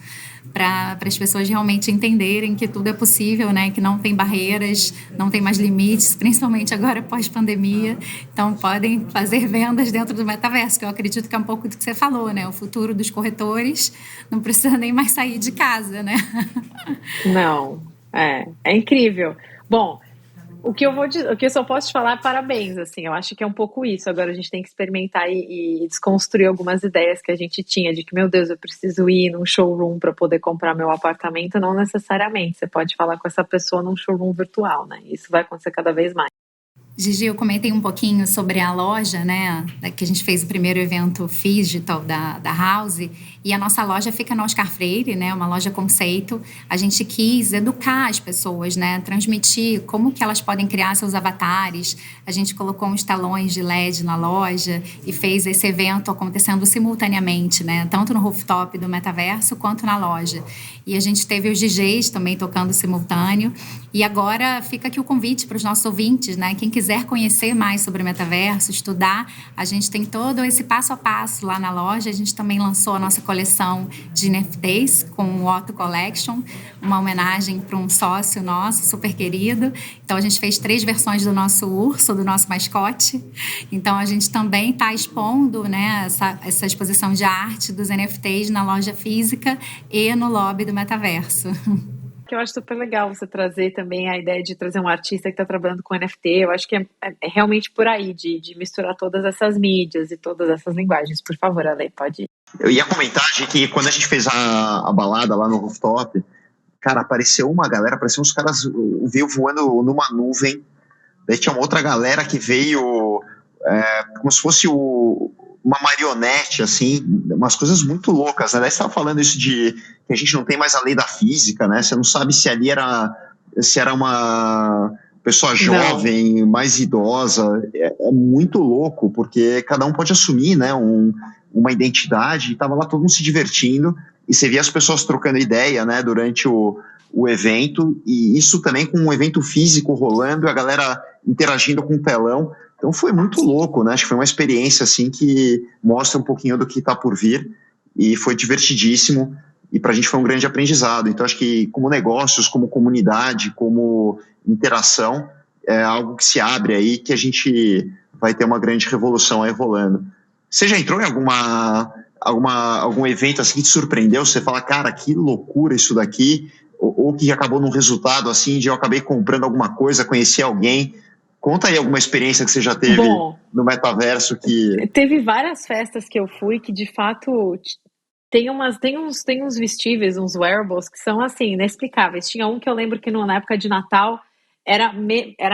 para as pessoas realmente entenderem que tudo é possível, né? Que não tem barreiras, não tem mais limites, principalmente agora pós-pandemia. Então, podem fazer vendas dentro do metaverso, que eu acredito que é um pouco do que você falou, né? O futuro dos corretores não precisa nem mais sair de casa, né? Não, é incrível. Bom, o que eu só posso te falar é parabéns, assim, eu acho que é um pouco isso. Agora a gente tem que experimentar e desconstruir algumas ideias que a gente tinha de que, meu Deus, eu preciso ir num showroom para poder comprar meu apartamento. Não necessariamente, você pode falar com essa pessoa num showroom virtual, né? Isso vai acontecer cada vez mais. Gigi, eu comentei um pouquinho sobre a loja, né, que a gente fez o primeiro evento Phygital da House, e a nossa loja fica no Oscar Freire, né, uma loja conceito. A gente quis educar as pessoas, né, transmitir como que elas podem criar seus avatares. A gente colocou uns telões de LED na loja e fez esse evento acontecendo simultaneamente, né, tanto no rooftop do metaverso quanto na loja. E a gente teve os DJs também tocando simultâneo. E agora fica aqui o convite para os nossos ouvintes, né? Quem quiser conhecer mais sobre o metaverso, estudar, a gente tem todo esse passo a passo lá na loja. A gente também lançou a nossa coleção de NFTs com o Otto Collection, uma homenagem para um sócio nosso, super querido. Então, a gente fez 3 versões do nosso urso, do nosso mascote. Então, a gente também está expondo, né, essa exposição de arte dos NFTs na loja física e no lobby do metaverso. Que eu acho super legal você trazer também a ideia de trazer um artista que está trabalhando com NFT. Eu acho que é realmente por aí, de misturar todas essas mídias e todas essas linguagens. Por favor, Ale, pode ir. Eu ia comentar, de que quando a gente fez a balada lá no rooftop, cara, apareceu uma galera, apareceu uns caras, veio voando numa nuvem, daí tinha uma outra galera que veio como se fosse uma marionete, assim, umas coisas muito loucas, né? Daí você estava falando isso de que a gente não tem mais a lei da física, né? Você não sabe se ali se era uma pessoa jovem, não, mais idosa. É muito louco, porque cada um pode assumir, né, uma identidade, e estava lá todo mundo se divertindo, e você via as pessoas trocando ideia, né, durante o evento, e isso também com um evento físico rolando, a galera interagindo com o telão. Então foi muito louco, né? Acho que foi uma experiência assim que mostra um pouquinho do que está por vir, e foi divertidíssimo, e para a gente foi um grande aprendizado. Então acho que como negócios, como comunidade, como interação, é algo que se abre aí, que a gente vai ter uma grande revolução aí rolando. Você já entrou em algum evento assim que te surpreendeu? Você fala, cara, que loucura isso daqui, ou que acabou num resultado assim, de eu acabei comprando alguma coisa, conheci alguém. Conta aí alguma experiência que você já teve no metaverso que... Teve várias festas que eu fui que, de fato, tem uns vestíveis, uns wearables que são, assim, inexplicáveis. Tinha um que eu lembro que na época de Natal era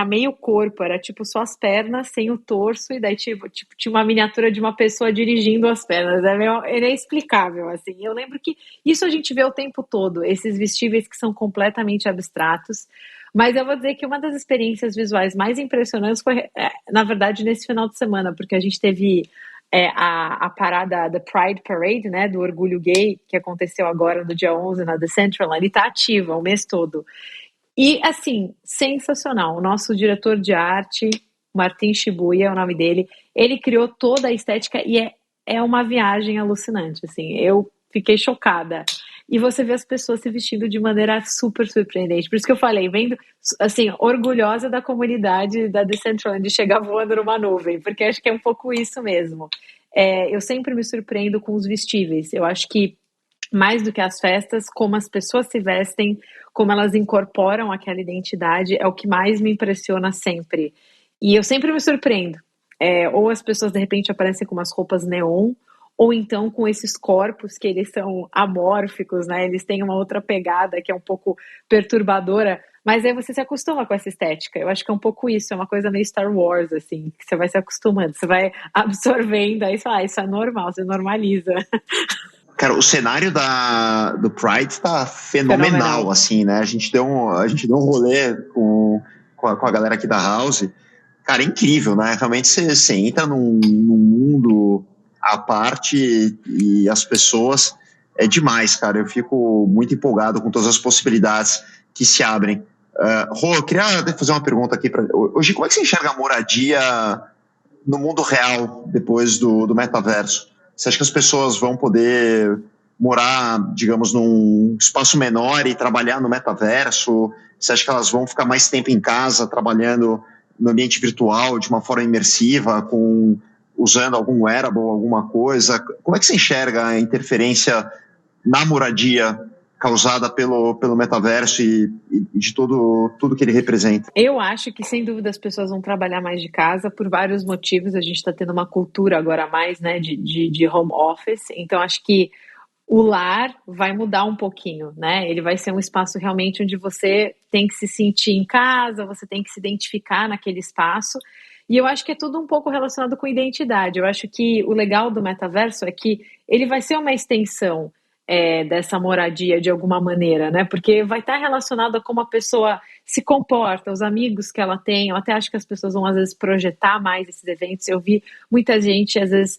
meio corpo, era tipo só as pernas, sem o torso, e daí tipo, tinha uma miniatura de uma pessoa dirigindo as pernas. É meio inexplicável, assim. Eu lembro que isso a gente vê o tempo todo, esses vestíveis que são completamente abstratos. Mas eu vou dizer que uma das experiências visuais mais impressionantes foi, na verdade, nesse final de semana, porque a gente teve a parada da Pride Parade, né, do Orgulho Gay, que aconteceu agora no dia 11 na Decentraland, e tá ativa o mês todo. E, assim, sensacional. O nosso diretor de arte, Martin Shibuya é o nome dele, ele criou toda a estética e é uma viagem alucinante, assim. Eu fiquei chocada. E você vê as pessoas se vestindo de maneira super surpreendente. Por isso que eu falei, vendo, assim, orgulhosa da comunidade da Decentraland de chegar voando numa nuvem, porque acho que é um pouco isso mesmo. Eu sempre me surpreendo com os vestíveis. Eu acho que mais do que as festas, como as pessoas se vestem, como elas incorporam aquela identidade, é o que mais me impressiona sempre. E eu sempre me surpreendo. Ou as pessoas, de repente, aparecem com umas roupas neon, ou então com esses corpos que eles são amórficos, né? Eles têm uma outra pegada que é um pouco perturbadora, mas aí você se acostuma com essa estética. Eu acho que é um pouco isso, é uma coisa meio Star Wars, assim, que você vai se acostumando, você vai absorvendo, aí você fala, isso é normal, você normaliza. Cara, o cenário do Pride está fenomenal, assim, né? A gente deu um rolê com a galera aqui da House. Cara, é incrível, né? Realmente você entra num mundo à parte, e as pessoas... É demais, cara. Eu fico muito empolgado com todas as possibilidades que se abrem. Rô, eu queria fazer uma pergunta aqui. Hoje, como é que você enxerga a moradia no mundo real depois do metaverso? Você acha que as pessoas vão poder morar, digamos, num espaço menor e trabalhar no metaverso? Você acha que elas vão ficar mais tempo em casa trabalhando no ambiente virtual de uma forma imersiva, usando algum wearable, alguma coisa? Como é que você enxerga a interferência na moradia causada pelo metaverso e de tudo que ele representa? Eu acho que, sem dúvida, as pessoas vão trabalhar mais de casa por vários motivos. A gente está tendo uma cultura agora mais, né, de home office. Então, acho que o lar vai mudar um pouquinho, né? Ele vai ser um espaço realmente onde você tem que se sentir em casa, você tem que se identificar naquele espaço. E eu acho que é tudo um pouco relacionado com identidade. Eu acho que o legal do metaverso é que ele vai ser uma extensão dessa moradia de alguma maneira, né? Porque vai estar relacionado a como a pessoa se comporta, os amigos que ela tem. Eu até acho que as pessoas vão, às vezes, projetar mais esses eventos. Eu vi muita gente, às vezes,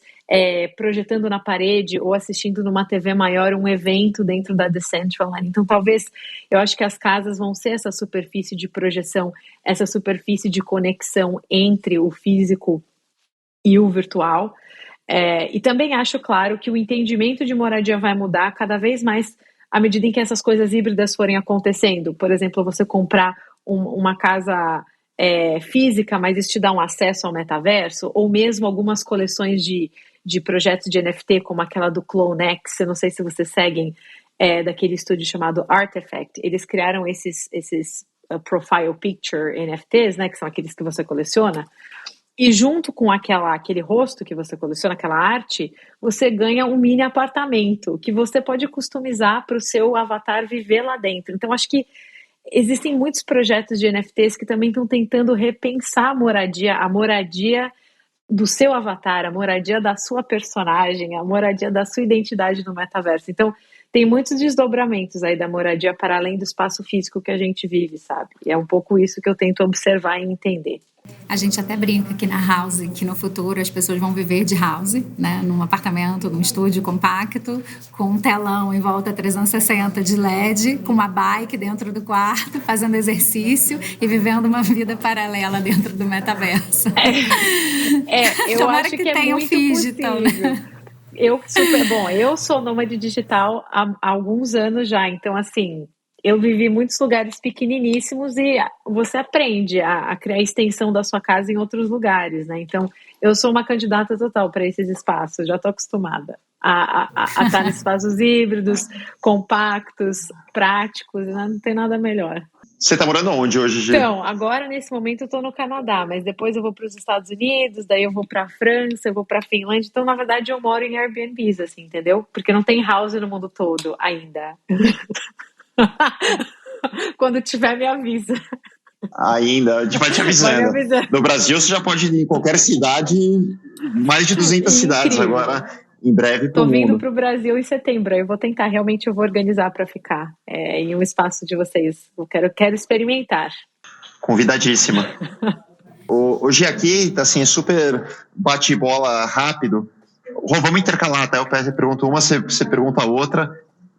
projetando na parede ou assistindo numa TV maior um evento dentro da Decentraland. Então, talvez, eu acho que as casas vão ser essa superfície de projeção, essa superfície de conexão entre o físico e o virtual. E também acho, claro, que o entendimento de moradia vai mudar cada vez mais à medida em que essas coisas híbridas forem acontecendo. Por exemplo, você comprar uma casa física, mas isso te dá um acesso ao metaverso, ou mesmo algumas coleções de projetos de NFT, como aquela do CloneX, eu não sei se vocês seguem, daquele estúdio chamado Artifact. Eles criaram esses Profile Picture NFTs, né, que são aqueles que você coleciona. E junto com aquele rosto que você coleciona, aquela arte, você ganha um mini apartamento que você pode customizar para o seu avatar viver lá dentro. Então, acho que existem muitos projetos de NFTs que também estão tentando repensar a moradia do seu avatar, a moradia da sua personagem, a moradia da sua identidade no metaverso. Então, tem muitos desdobramentos aí da moradia para além do espaço físico que a gente vive, sabe? E é um pouco isso que eu tento observar e entender. A gente até brinca aqui na House que no futuro as pessoas vão viver de house, né? Num apartamento, num estúdio compacto, com um telão em volta 360 de LED, com uma bike dentro do quarto, fazendo exercício e vivendo uma vida paralela dentro do metaverso. Eu Tomara acho que é tenha muito digital, possível. né? Eu sou nômade digital há alguns anos já, então assim, eu vivi muitos lugares pequeniníssimos e você aprende a criar a extensão da sua casa em outros lugares, né? Então, eu sou uma candidata total para esses espaços, já estou acostumada a estar em espaços híbridos, compactos, práticos, né? Não tem nada melhor. Você tá morando onde hoje, Gi? Então, agora nesse momento eu tô no Canadá, mas depois eu vou para os Estados Unidos, daí eu vou para a França, eu vou para a Finlândia. Então, na verdade, eu moro em Airbnbs, assim, entendeu? Porque não tem house no mundo todo ainda. Quando tiver, me avisa. Ainda, a gente vai te avisando. No Brasil, você já pode ir em qualquer cidade, mais de 200 cidades agora. Em breve para o mundo. Tô vindo para o Brasil em setembro. Eu vou tentar, realmente eu vou organizar para ficar em um espaço de vocês. Eu quero experimentar. Convidadíssima. Hoje aqui tá assim, super bate-bola rápido. Vamos intercalar, tá? Eu pergunto uma, você pergunta a outra.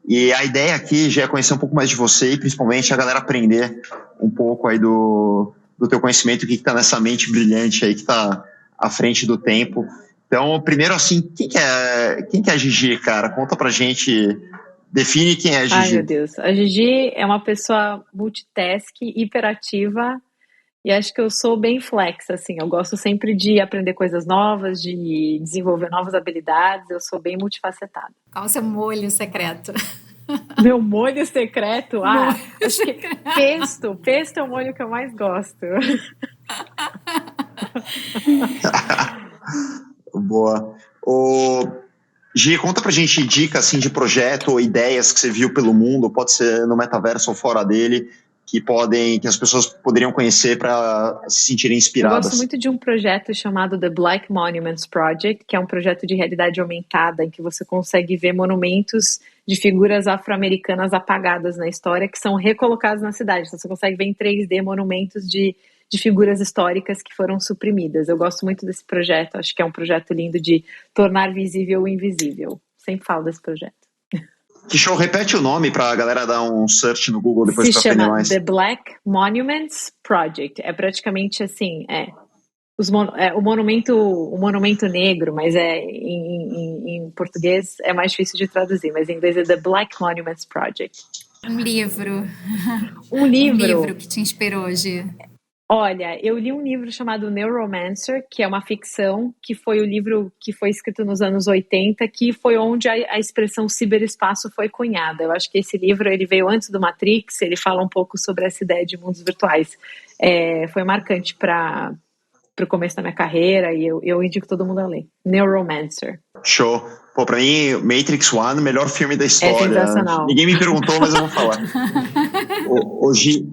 E a ideia aqui já é conhecer um pouco mais de você e principalmente a galera aprender um pouco aí do teu conhecimento, o que tá nessa mente brilhante aí que tá à frente do tempo. Então, primeiro assim, quem que é a Gigi, cara? Conta pra gente, define quem é a Gigi. Ai, meu Deus. A Gigi é uma pessoa multitask, hiperativa, e acho que eu sou bem flex, assim. Eu gosto sempre de aprender coisas novas, de desenvolver novas habilidades. Eu sou bem multifacetada. Qual o seu molho secreto? Meu molho secreto? Acho que pesto é o molho que eu mais gosto. Boa. Gi, conta pra gente dicas assim, de projeto ou ideias que você viu pelo mundo, pode ser no metaverso ou fora dele, que as pessoas poderiam conhecer para se sentirem inspiradas. Eu gosto muito de um projeto chamado The Black Monuments Project, que é um projeto de realidade aumentada, em que você consegue ver monumentos de figuras afro-americanas apagadas na história, que são recolocados na cidade. Então você consegue ver em 3D monumentos de figuras históricas que foram suprimidas. Eu gosto muito desse projeto, acho que é um projeto lindo de tornar visível o invisível. Sempre falo desse projeto. Que show, repete o nome pra galera dar um search no Google depois pra aprender mais. Se chama The Black Monuments Project. É praticamente assim, o monumento negro, mas em português é mais difícil de traduzir, mas em inglês é The Black Monuments Project. Um livro. Um livro. Um livro que te inspirou hoje. Olha, eu li um livro chamado Neuromancer, que é uma ficção, que foi o livro que foi escrito nos anos 80, que foi onde a expressão ciberespaço foi cunhada. Eu acho que esse livro ele veio antes do Matrix, ele fala um pouco sobre essa ideia de mundos virtuais. Foi marcante para o começo da minha carreira e eu indico todo mundo a ler. Neuromancer. Show. Pô, pra mim, Matrix One, melhor filme da história. É sensacional. Ninguém me perguntou, mas eu vou falar. Hoje,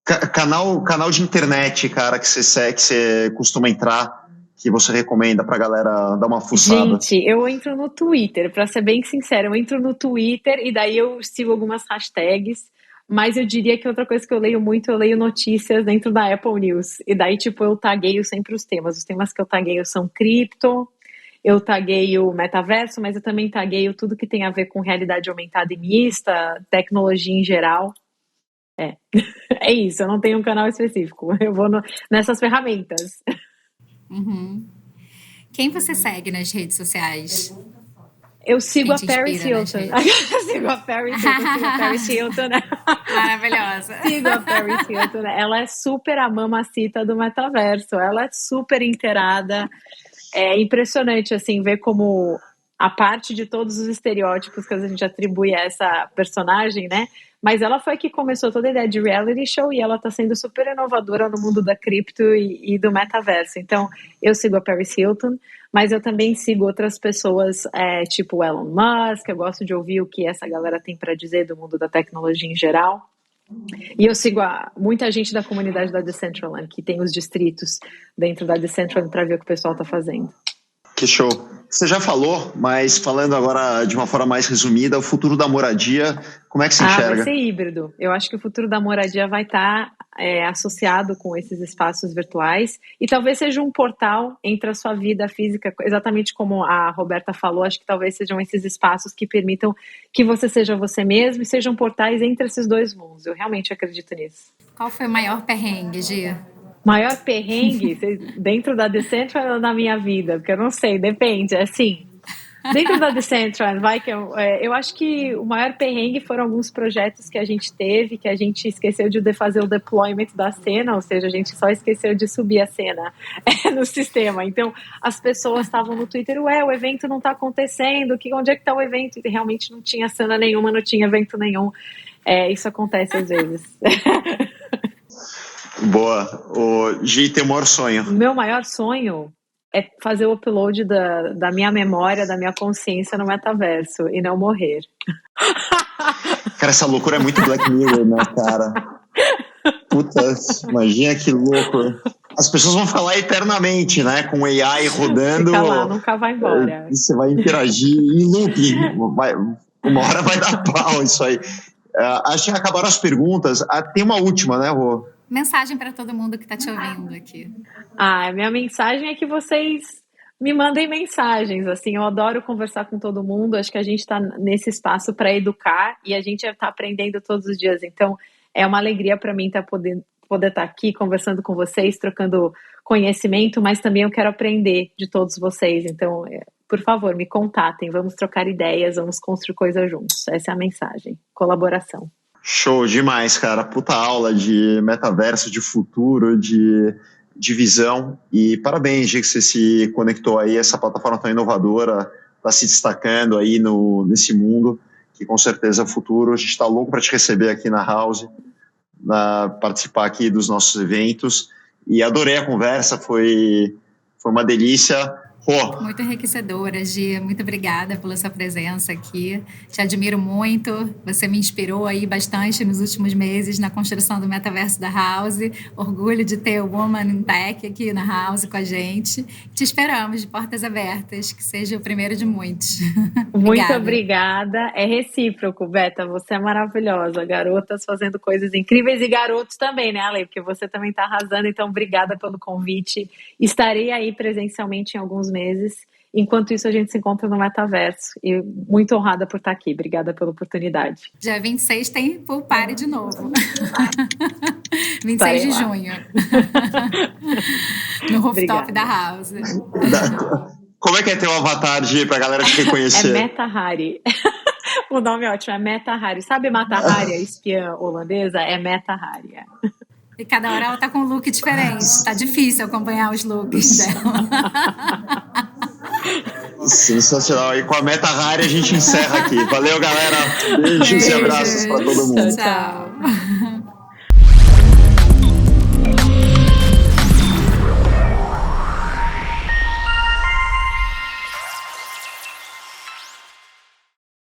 Canal de internet, cara, que você segue, que você costuma entrar, que você recomenda pra galera dar uma fuçada. Gente, eu entro no Twitter, pra ser bem sincera, eu entro no Twitter e daí eu sigo algumas hashtags, mas eu diria que outra coisa que eu leio muito, eu leio notícias dentro da Apple News. E daí, tipo, eu tagueio sempre os temas. Os temas que eu tagueio são cripto, eu tagueio metaverso, mas eu também tagueio tudo que tem a ver com realidade aumentada e mista, tecnologia em geral. É, é isso, eu não tenho um canal específico, eu vou nessas ferramentas. Uhum. Quem você segue nas redes sociais? Eu sigo Quem a te Paris inspira nas Hilton. redes? Eu sigo a Paris Hilton. Maravilhosa. Sigo a Paris Hilton. Ela é super a mamacita do metaverso. Ela é super inteirada. É impressionante, assim, ver como a parte de todos os estereótipos que a gente atribui a essa personagem, né? Mas ela foi que começou toda a ideia de reality show e ela tá sendo super inovadora no mundo da cripto e do metaverso. Então, eu sigo a Paris Hilton, mas eu também sigo outras pessoas, tipo o Elon Musk. Eu gosto de ouvir o que essa galera tem para dizer do mundo da tecnologia em geral. E eu sigo muita gente da comunidade da Decentraland, que tem os distritos dentro da Decentraland, para ver o que o pessoal está fazendo. Que show. Você já falou, mas falando agora de uma forma mais resumida, o futuro da moradia, como é que você enxerga? Vai ser híbrido. Eu acho que o futuro da moradia vai estar associado com esses espaços virtuais e talvez seja um portal entre a sua vida física, exatamente como a Roberta falou. Acho que talvez sejam esses espaços que permitam que você seja você mesmo e sejam portais entre esses dois mundos. Eu realmente acredito nisso. Qual foi o maior perrengue, Gia? Maior perrengue dentro da Decentraland ou na minha vida? Porque eu não sei, depende. Assim, dentro da Decentraland, eu acho que o maior perrengue foram alguns projetos que a gente teve, que a gente esqueceu de fazer o deployment da cena, ou seja, a gente só esqueceu de subir a cena no sistema. Então, as pessoas estavam no Twitter, o evento não está acontecendo, onde é que está o evento? E realmente não tinha cena nenhuma, não tinha evento nenhum. Isso acontece às vezes. Boa. O Gi, tem o maior sonho? Meu maior sonho é fazer o upload da minha memória, da minha consciência no metaverso e não morrer. Cara, essa loucura é muito Black Mirror, né, cara? Puta, imagina que louco. As pessoas vão falar eternamente, né? Com AI rodando. Fica lá, nunca vai embora. Você vai interagir em loop. Uma hora vai dar pau isso aí. Acho que acabaram as perguntas. Tem uma última, né, Rô? Mensagem para todo mundo que está te ouvindo aqui. Minha mensagem é que vocês me mandem mensagens. Assim, eu adoro conversar com todo mundo. Acho que a gente está nesse espaço para educar e a gente está aprendendo todos os dias. Então, é uma alegria para mim poder estar aqui conversando com vocês, trocando conhecimento, mas também eu quero aprender de todos vocês. Então, por favor, me contatem. Vamos trocar ideias, vamos construir coisas juntos. Essa é a mensagem. Colaboração. Show demais, cara. Puta aula de metaverso, de futuro, de visão. E parabéns, Gi, que você se conectou aí. Essa plataforma tão inovadora está se destacando aí nesse mundo, que com certeza é o futuro. A gente está louco para te receber aqui na House, participar aqui dos nossos eventos. E adorei a conversa, foi uma delícia. Muito enriquecedora, Gia. Muito obrigada pela sua presença aqui. Te admiro muito. Você me inspirou aí bastante nos últimos meses na construção do metaverso da House. Orgulho de ter o Woman in Tech aqui na House com a gente. Te esperamos de portas abertas, que seja o primeiro de muitos. Muito obrigada. É recíproco, Beta. Você é maravilhosa. Garotas fazendo coisas incríveis e garotos também, né, Ale? Porque você também está arrasando. Então, obrigada pelo convite. Estarei aí presencialmente em alguns meses. Enquanto isso, a gente se encontra no metaverso. E muito honrada por estar aqui. Obrigada pela oportunidade. Dia 26 tem Pool Party de novo. 26 de junho. No rooftop da House. Como é que é teu avatar, Gi, pra galera te reconhecer? É Meta Hari. O nome é ótimo, é Meta Hari. Sabe Mata Hari, a espiã holandesa? É Meta Hari. E cada hora ela tá com um look diferente. Tá difícil acompanhar os looks dela. Sensacional. E com a Meta Hari a gente encerra aqui. Valeu, galera. Beijos e abraços para todo mundo. Tchau.